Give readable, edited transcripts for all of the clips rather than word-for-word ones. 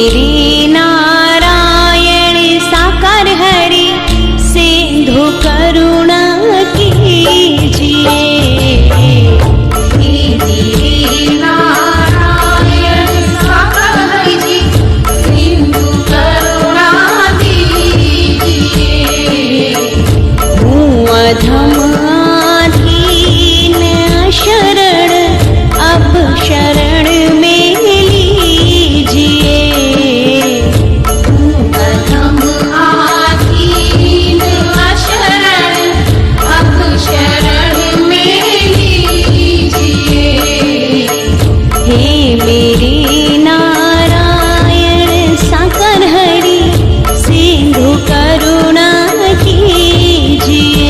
मेरे नारायण साकार हरि सिंधु करुणा कीजिए। अधमाधीन शरण अब शरण में लीजिए। अधमाधीन शरण अब शरण में लीजिए। हे मेरे नारायण साकार हरि सिंधु करुणा कीजिए।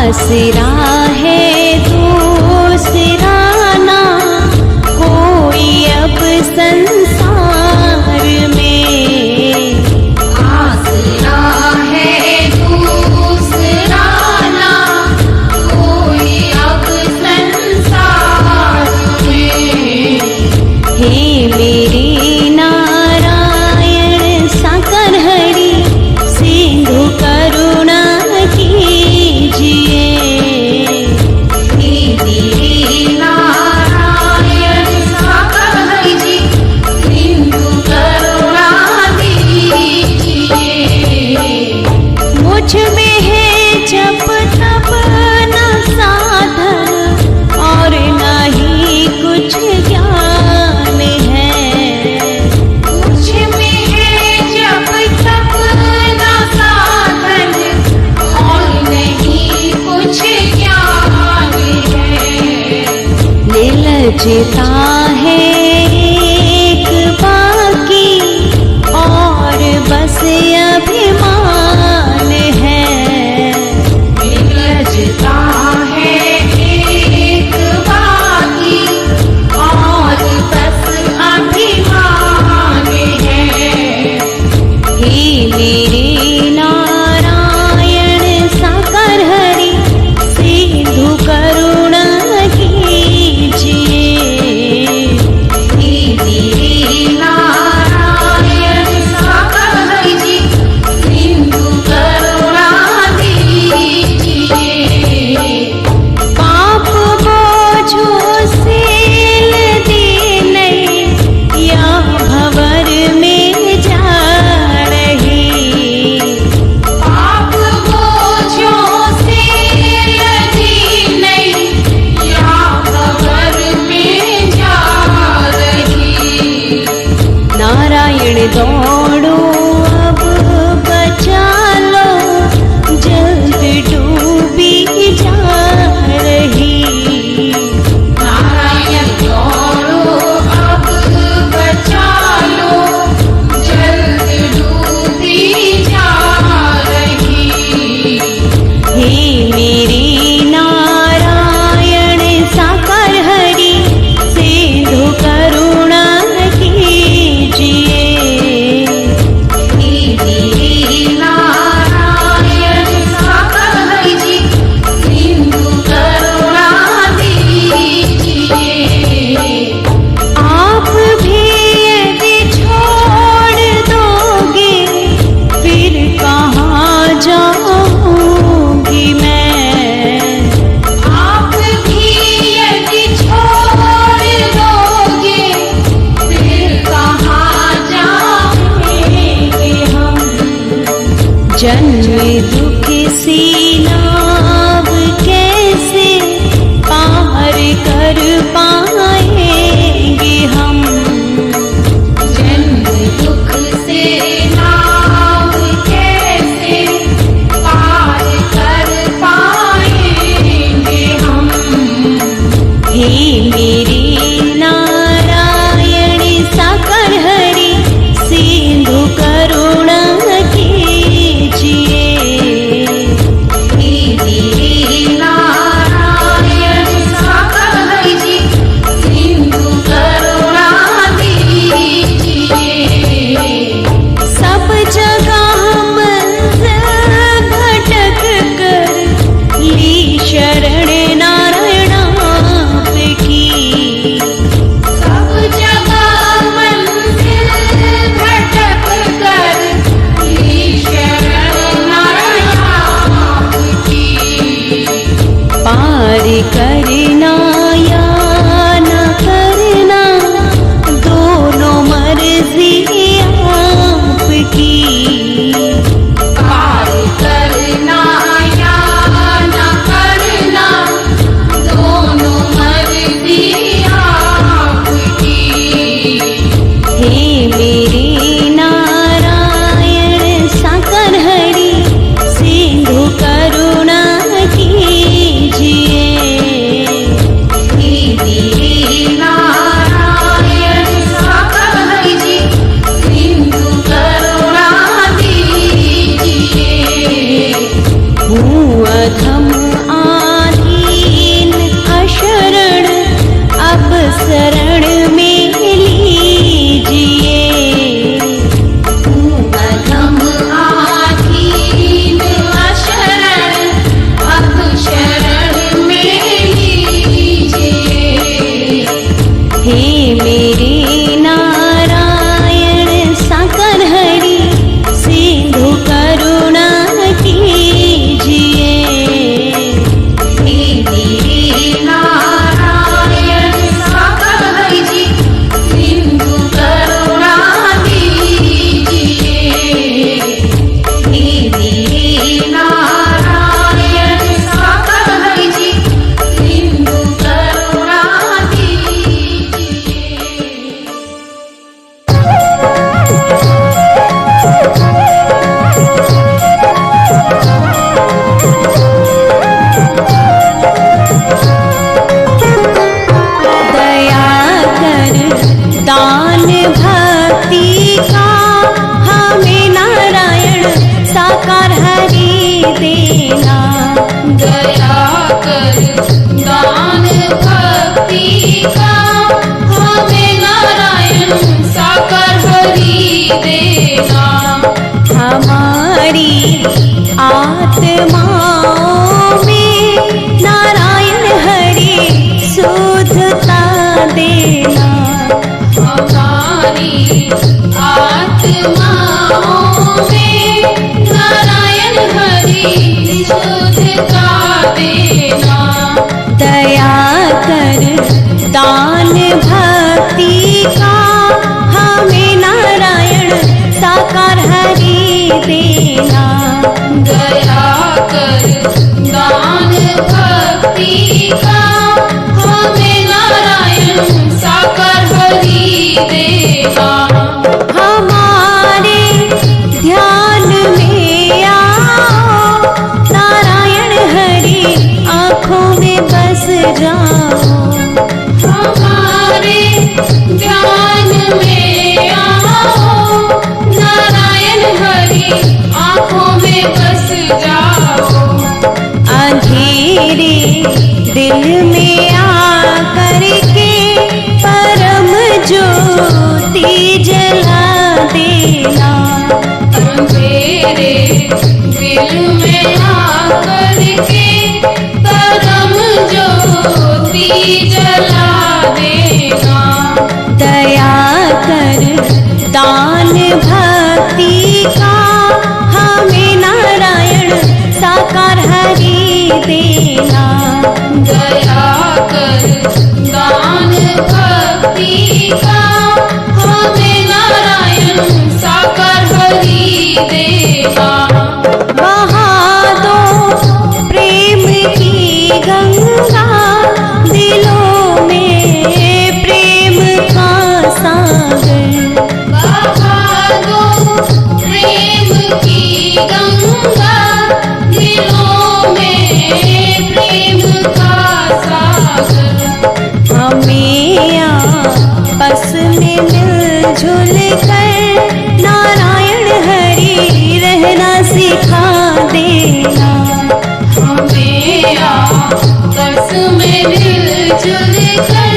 आसरा है दूसरा ना कोई अब संसार में। आसरा है दूसरा ना कोई अब संसार में। हे मेरे नारायण साकार हरि सिंधु करुणा कीजिए। मुझ में है जप तप न साधन और न ही कुछ ज्ञान है। मुझ में है जप तप न साधन और नहीं कुछ ज्ञान है। निर्लजता है एक बाकी और बस अभिमान है। निर्लजता है एक बाकी और बस अभिमान है। हे मेरे नारायण साकार हरि सिंधु करुणा कीजिए। मेरे नारायण साकर हरि सिंधु करुणा कीजिए। हे मेरे नारायण साकर हरि जी सिंधु करुणा कीजिए। हे मेरे नारायण साकर हरि जी सिंधु करुणा दया कर दान भक्ति का हमें नारायण साकार हरि देना। दया कर दान भक्ति का हमें नारायण साकार हरि देना। हमारी आत्माओं में नारायण हरि शुद्धता देना। हमारी आत्माओं में नारायण हरि शुद्धता देना। दया कर दान भक्ति का हमें नारायण साकार हरि देना। दया कर दान भक्ति का हमें नारायण साकार हरि देना। हमारे ध्यान में आओ नारायण हरि आँखों में बस जाओ। हमारे ध्यान में आओ नारायण हरि आँखों में बस जाओ। अंधेरे दिल में आकर के परम ज्योति जला देना। अंधेरे दिल में आकर के परम ज्योति जला देना। दया कर दान भक्ति का हमें नारायण साकार हरि देना। दया कर दान भक्ति का हमें नारायण साकार हरि देना। बहा दो प्रेम की गंगा दिलों में प्रेम का सागर। बहा दो प्रेम की गंगा दिलों में प्रेम का सागर। हमें आपस में मिलजुल कर नारायण हरि रहना सिखा देना। हमें आपस में मिलजुल कर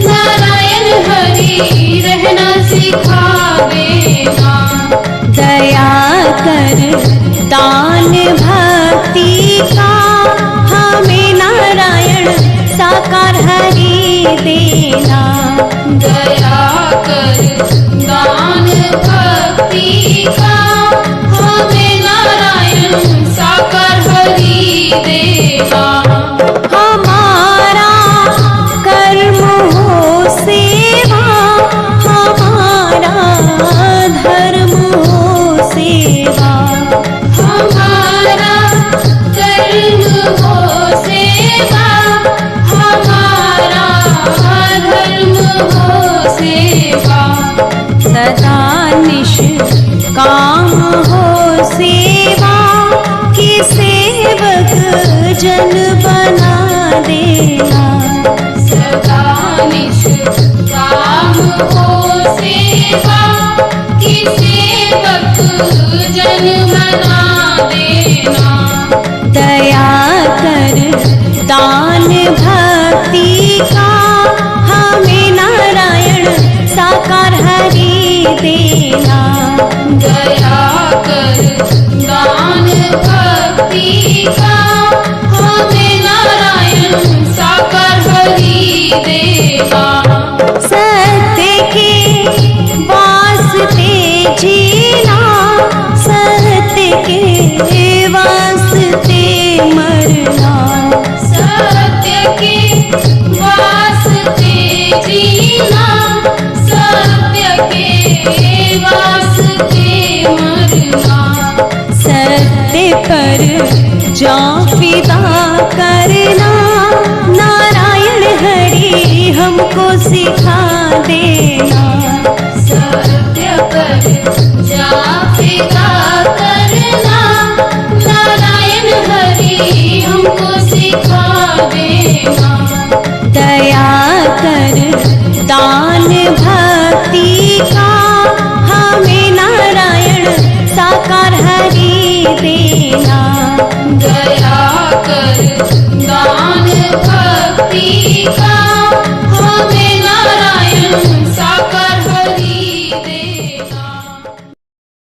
नारायण हरि रहना सिखा देना। दया कर दान भक्ति का हमें नारायण साकार हरि देना। दया कर दान भक्ति का हमें नारायण साकार हरि देना। हमारा कर्म हो सेवा, हमारा धर्म हो सेवा। हमारा कर्म हो सेवा, हमारा धर्म हो सेवा। सदा निष्काम हो सेवा की सेवक जन बना देना। सदा निष्काम हो सेवा की सेवक जन बना देना। दया कर दान भक्ति का हमें नारायण साकार हरि देना। दया कर दान भक्ति का हमें नारायण साकार हरि देना। जा फिदा करना नारायण हरि हमको सिखा देना। सत्य पर जा फिदा करना नारायण हरि हमको सिखा देना। दया कर दान भक्ति का हमें नारायण साकार हरि देना। दया कर दान भक्ति का हमें